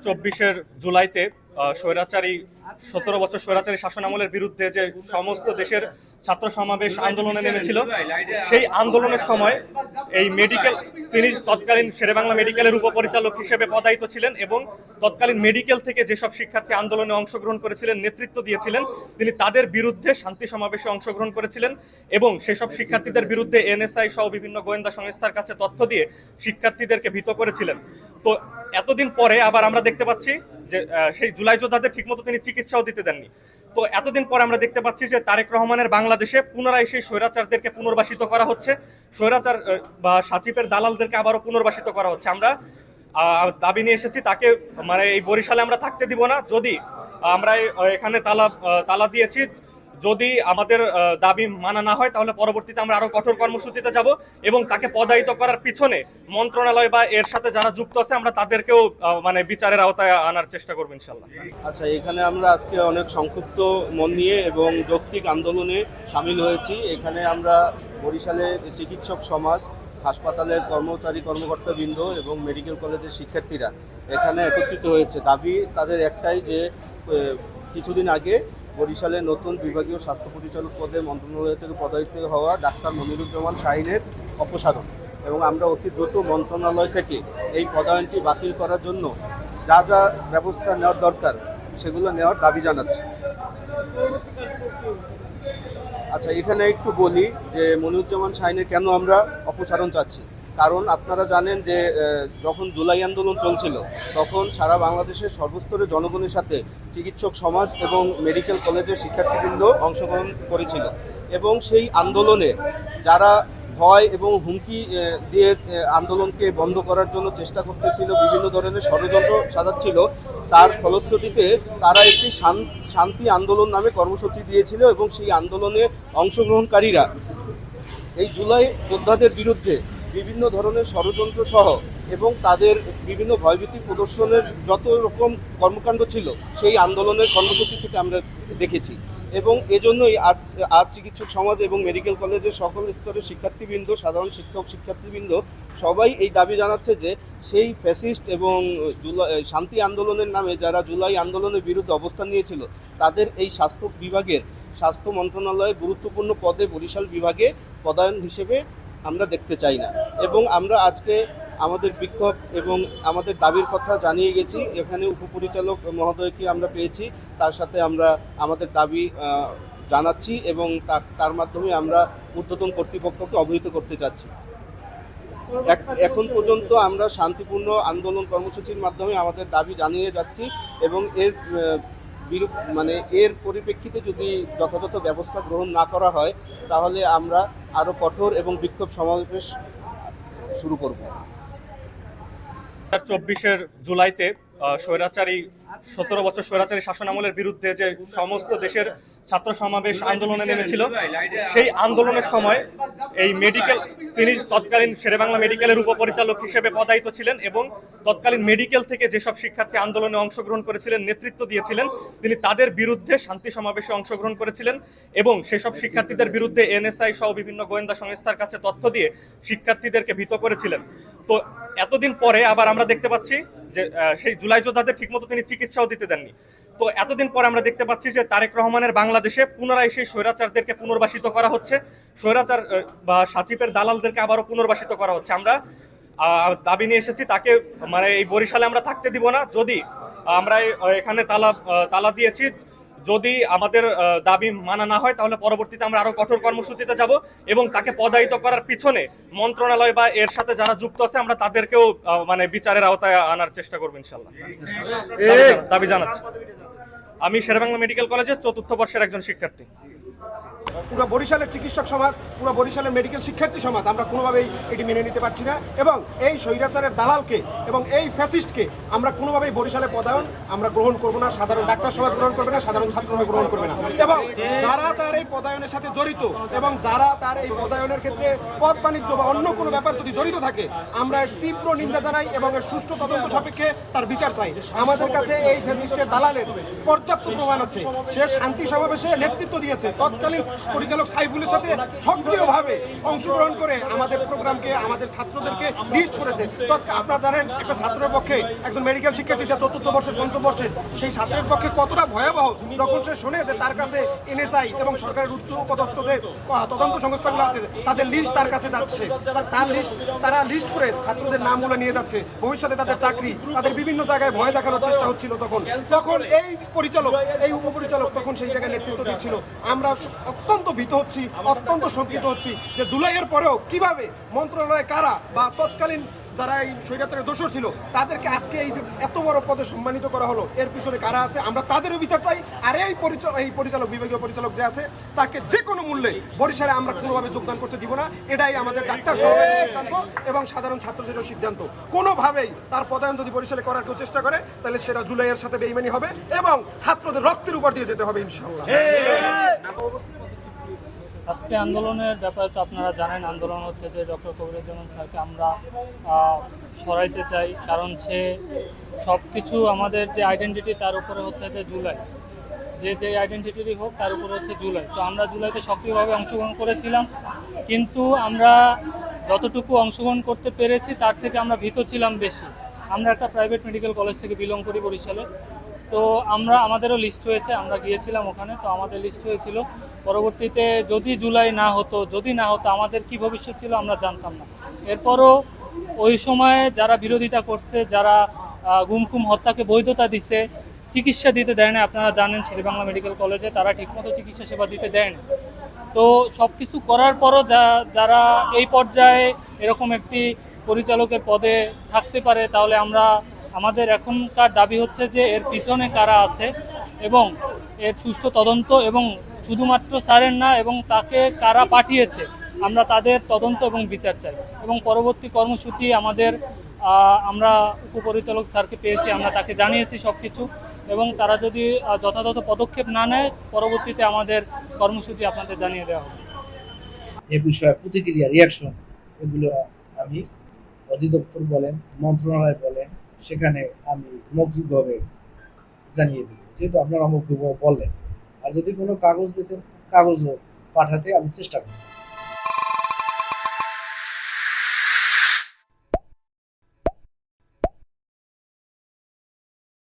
2024 জুলাইতে স্বৈরাচারী 17 বছর স্বৈরাচারী শাসনামলের বিরুদ্ধে যে সমস্ত দেশের ছাত্র সমাবেশ আন্দোলনে নেমেছিল, সেই আন্দোলনের সময় এই তিনি তৎকালীন শেরেবাংলা মেডিকেলের উপপরিচালক হিসেবে পদায়িত ছিলেন এবং তৎকালীন মেডিকেল থেকে যেসব শিক্ষার্থী আন্দোলনে অংশগ্রহণ করেছিলেন, নেতৃত্ব দিয়েছিলেন, তিনি তাদের বিরুদ্ধে শান্তি সমাবেশে অংশগ্রহণ করেছিলেন এবং সেসব শিক্ষার্থীদের বিরুদ্ধে এনএসআই সহ বিভিন্ন গোয়েন্দা সংস্থার কাছে তথ্য দিয়ে শিক্ষার্থীদেরকে ভীত করেছিলেন। তো এতদিন পরে আবার আমরা দেখতে পাচ্ছি যে সেই জুলাই যোদ্ধাদের ঠিকমতো তিনি চিকিৎসাও দিতে দেননি। তো এতদিন পরে আমরা দেখতে পাচ্ছি যে তারেক রহমানের বাংলাদেশে পুনরায় সেই স্বৈরাচারদেরকে পুনর্বাসিত করা হচ্ছে, স্বৈরাচার বা সাচিপের দালালদেরকে আবারও পুনর্বাসিত করা হচ্ছে। আমরা দাবি নিয়ে এসেছি, তাকে মানে এই বরিশালে আমরা থাকতে দিব না। যদি আমরা এখানে তালা দিয়েছি, যদি আমাদের দাবি মানা না হয় তাহলে পরবর্তীতে আমরা আরো কঠোর কর্মসূচিতে যাব এবং তাকে পদায়িত করার পিছনে মন্ত্রণালয় বা এর সাথে যারা যুক্ত আছে আমরা তাদেরকেও মানে বিচারের আওতায় আনার চেষ্টা করব ইনশাআল্লাহ। আচ্ছা, এখানে আমরা আজকে অনেক সংক্ষিপ্ত মন নিয়ে এবং যৌক্তিক আন্দোলনে সামিল হয়েছি। এখানে আমরা বরিশালের চিকিৎসক সমাজ, হাসপাতালের কর্মকর্তাবৃন্দ এবং মেডিকেল কলেজের শিক্ষার্থীরা এখানে একত্রিত হয়েছে। দাবি তাদের একটাই যে কিছুদিন আগে বরিশালের নতুন বিভাগীয় স্বাস্থ্য পরিচালক পদে মন্ত্রণালয় থেকে পদায়িত হওয়া ডাক্তার মনিরুজ্জামান শাহিনের অপসারণ এবং আমরা অতি দ্রুত মন্ত্রণালয় থেকে এই পদায়নটি বাতিল করার জন্য যা যা ব্যবস্থা নেওয়ার দরকার সেগুলো নেওয়ার দাবি জানাচ্ছি। আচ্ছা, এখানে একটু বলি যে মনিরুজ্জামান শাহিনের কেন আমরা অপসারণ চাচ্ছি। কারণ আপনারা জানেন যে যখন জুলাই আন্দোলন চলছিল তখন সারা বাংলাদেশের সর্বস্তরের জনগণের সাথে চিকিৎসক সমাজ এবং মেডিকেল কলেজের শিক্ষার্থীবৃন্দ অংশগ্রহণ করেছিল এবং সেই আন্দোলনে যারা ভয় এবং হুমকি দিয়ে আন্দোলনকে বন্ধ করার জন্য চেষ্টা করতেছিল, বিভিন্ন ধরনের ষড়যন্ত্র সাজাচ্ছিল, তার ফলশ্রুতিতে তারা একটি শান্তি আন্দোলন নামে কর্মসূচি দিয়েছিল এবং সেই আন্দোলনে অংশগ্রহণকারীরা এই জুলাই যোদ্ধাদের বিরুদ্ধে বিভিন্ন ধরনের ষড়যন্ত্র সহ এবং তাদের বিভিন্ন ভয়ভীতি প্রদর্শনের যত রকম কর্মকাণ্ড ছিল সেই আন্দোলনের কর্মসূচি থেকে আমরা দেখেছি এবং এজন্যই আজ চিকিৎসক সমাজ এবং মেডিকেল কলেজের সকল স্তরের শিক্ষার্থীবৃন্দ, সাধারণ শিক্ষার্থীবৃন্দ সবাই এই দাবি জানাচ্ছে যে সেই ফ্যাসিস্ট এবং শান্তি আন্দোলনের নামে যারা জুলাই আন্দোলনের বিরুদ্ধে অবস্থান নিয়েছিল তাদের এই স্বাস্থ্য মন্ত্রণালয়ের গুরুত্বপূর্ণ পদে বরিশাল বিভাগে পদায়ন হিসেবে আমরা দেখতে চাই না এবং আমরা আজকে আমাদের বিক্ষোভ এবং আমাদের দাবির কথা জানিয়ে গেছি। এখানে উপপরিচালক মহোদয়কে আমরা পেয়েছি, তার সাথে আমরা আমাদের দাবি জানাচ্ছি এবং তার মাধ্যমে আমরা ঊর্ধ্বতন কর্তৃপক্ষকে অবহিত করতে চাচ্ছি। এখন পর্যন্ত আমরা শান্তিপূর্ণ আন্দোলন কর্মসূচির মাধ্যমে আমাদের দাবি জানিয়ে যাচ্ছি এবং এর পরিপ্রেক্ষিতে যদি যথাযথ ব্যবস্থা গ্রহণ না করা হয় তাহলে আমরা আরও কঠোর এবং বিক্ষোভ সমাবেশ শুরু করব। 2024 জুলাইতে 17 বছর স্বৈরাচারী শাসনামলের বিরুদ্ধে যে সমস্ত দেশের ছাত্র সমাবেশ আন্দোলনে নেমেছিল, সেই আন্দোলনের সময় এই তিনি তৎকালীন শেরেবাংলা মেডিকেলের উপপরিচালক হিসেবে পদায়িত ছিলেন এবং তৎকালীন মেডিকেল থেকে যেসব শিক্ষার্থী আন্দোলনে অংশগ্রহণ করেছিলেন, নেতৃত্ব দিয়েছিলেন, তিনি তাদের বিরুদ্ধে শান্তি সমাবেশে অংশগ্রহণ করেছিলেন এবং সেসব শিক্ষার্থীদের বিরুদ্ধে এনএসআই সহ বিভিন্ন গোয়েন্দা সংস্থার কাছে তথ্য দিয়ে শিক্ষার্থীদেরকে ভীত করেছিলেন। তো এতদিন পরে আবার আমরা দেখতে পাচ্ছি যে সেই জুলাই যোদ্ধাদের ঠিকমতো তিনি চিকিৎসাও দিতে দেননি। তো এতদিন পরে আমরা দেখতে পাচ্ছি যে তারেক রহমানের বাংলাদেশে পুনরায় সেই স্বৈরাচারদেরকে পুনর্বাসিত করা হচ্ছে, স্বৈরাচার বা সাচিপের দালালদেরকে আবারও পুনর্বাসিত করা হচ্ছে। আমরা দাবি নিয়ে এসেছি, তাকে মানে এই বরিশালে আমরা থাকতে দিব না। যদি আমরা এখানে তালা দিয়েছি, যদি আমাদের দাবি মানা না হয় তাহলে পরবর্তীতে আমরা আরো কঠোর কর্মসূচিতে যাব এবং তাকে পদায়িত করার পিছনে মন্ত্রণালয় বা এর সাথে যারা যুক্ত আছে আমরা তাদেরকেও মানে বিচারের আওতায় আনার চেষ্টা করব ইনশাআল্লাহ। দাবি জানাচ্ছি। আমি শেরেবাংলা মেডিকেল কলেজের 4র্থ বর্ষের একজন শিক্ষার্থী। পুরো বরিশালের চিকিৎসক সমাজ, পুরো বরিশালের মেডিকেল শিক্ষার্থী সমাজ আমরা কোনোভাবেই এটি মেনে নিতে পারছি না এবং এই স্বৈরাচারের দালালকে এবং এই ফ্যাসিস্টকে আমরা কোনোভাবেই বরিশালে পদায়ন আমরা গ্রহণ করব না। সাধারণ ডাক্তার সমাজ গ্রহণ করবে না, সাধারণ ছাত্ররা গ্রহণ করবে না এবং যারা তার এই পদায়নের সাথে জড়িত এবং যারা তার এই পদায়নের ক্ষেত্রে পথ বাণিজ্য বা অন্য কোনো ব্যাপার যদি জড়িত থাকে আমরা এর তীব্র নিন্দা জানাই এবং এর সুষ্ঠু তদন্ত সাপেক্ষে তার বিচার চাই। আমাদের কাছে এই ফ্যাসিস্টের দালালের পর্যাপ্ত প্রমাণ আছে। সে শান্তি সমাবেশে নেতৃত্ব দিয়েছে, তৎকালীন তৎকালীন পরিচালক সাইফুলের সাথে সক্রিয়ভাবে অংশগ্রহণ করে আমাদের প্রোগ্রামকে, আমাদের ছাত্রদেরকে লিস্ট করেছে। আপনারা জানেন একটা ছাত্রের পক্ষে, একজন মেডিকেল শিক্ষার্থী যা ৪র্থ বর্ষের ৫ম বর্ষের, সেই ছাত্রের পক্ষে কতটা ভয়াবহ যখন সে শোনে যে তার কাছে এনএসআই এবং সরকারের উচ্চ পদস্থ যে তদন্ত সংস্থাগুলো আছে তাদের লিস্ট তার কাছে যাচ্ছে, তারা লিস্ট করে ছাত্রদের নামগুলো নিয়ে যাচ্ছে, ভবিষ্যতে তাদের চাকরি, তাদের বিভিন্ন জায়গায় ভয় দেখানোর চেষ্টা হচ্ছিল। তখন এই পরিচালক, এই উপপরিচালক তখন সেই জায়গায় নেতৃত্ব দিচ্ছিল। আমরা অত্যন্ত ভীত হচ্ছি, অত্যন্ত শঙ্কিত হচ্ছি যে জুলাইয়ের পরেও কিভাবে মন্ত্রণালয়ে কারা বা তৎকালীন যারা এই স্বৈরাচারের দোষর ছিল তাদেরকে আজকে এই যে এত বড় পদে সম্মানিত করা হলো, এর পিছনে কারা আছে আমরা তাদেরও বিচার চাই। আর এই পরিচালক, বিভাগীয় পরিচালক যে আছে তাকে যে কোনো মূল্যে বরিশালে আমরা কোনোভাবে যোগদান করতে দিব না। এটাই আমাদের ডাক্তার সমাজের সিদ্ধান্ত এবং সাধারণ ছাত্রদেরও সিদ্ধান্ত। কোনোভাবেই তার পদায়ন যদি বরিশালে করার কেউ চেষ্টা করে তাহলে সেটা জুলাইয়ের সাথে বেইমানি হবে এবং ছাত্রদের রক্তের উপর দিয়ে যেতে হবে ইনশাআল্লাহ। আজকে আন্দোলনের ব্যাপারে তো আপনারা জানেন, আন্দোলন হচ্ছে যে ডক্টর কবিরুজ্জামান স্যারকে আমরা সরাইতে চাই, কারণ সে সব কিছু আমাদের যে আইডেন্টিটি তার উপরে হচ্ছে যে জুলাই, যে আইডেন্টিটিরই হোক তার উপরে হচ্ছে জুলাই। তো আমরা জুলাইতে সক্রিয়ভাবে অংশগ্রহণ করেছিলাম, কিন্তু আমরা যতটুকু অংশগ্রহণ করতে পেরেছি তার থেকে আমরা ভীত ছিলাম বেশি। আমরা একটা প্রাইভেট মেডিকেল কলেজ থেকে বিলং করি বরিশালে, তো আমাদেরও লিস্ট হয়েছে, আমরা গিয়েছিলাম ওখানে, তো আমাদের লিস্ট হয়েছিল। পরবর্তীতে যদি জুলাই না হতো আমাদের কি ভবিষ্যৎ ছিল আমরা জানতাম না। এরপরও ওই সময়ে যারা বিরোধিতা করছে, যারা গুম হত্যাকে বৈধতা দিচ্ছে, চিকিৎসা দিতে দেয় না, আপনারা জানেন শেরেবাংলা মেডিকেল কলেজে তারা ঠিকমতো চিকিৎসা সেবা দিতে দেয় না। তো সব কিছু করার পরও যারা এই পর্যায়ে এরকম একটি পরিচালকের পদে থাকতে পারে, তাহলে আমাদের এখনকার দাবি হচ্ছে যে এর পিছনে কারা আছে এবং এর সুষ্ঠু তদন্ত, এবং শুধুমাত্র স্যারের না, এবং তাকে কারা পাঠিয়েছে আমরা তাদের তদন্ত এবং বিচার চাই। এবং পরবর্তী কর্মসূচি আমরা উপপরিচালক স্যারকে পেয়েছি, আমরা তাকে জানিয়েছি সব কিছু, এবং তারা যদি যথাযথ পদক্ষেপ না নেয় পরবর্তীতে আমাদের কর্মসূচি আপনাদের জানিয়ে দেওয়া হবে। এ বিষয়ে প্রতিক্রিয়া, রিয়াকশন এগুলো আমি অধিদপ্তর বলেন, মন্ত্রণালয় বলেন, সেখানে আমি মৌখিকভাবে জানিয়ে দেব, যেহেতু আপনারা মৌখিকভাবে বললেন। আর যদি কোনো কাগজ দিতেন, কাগজও পাঠাতে আমি চেষ্টা করব।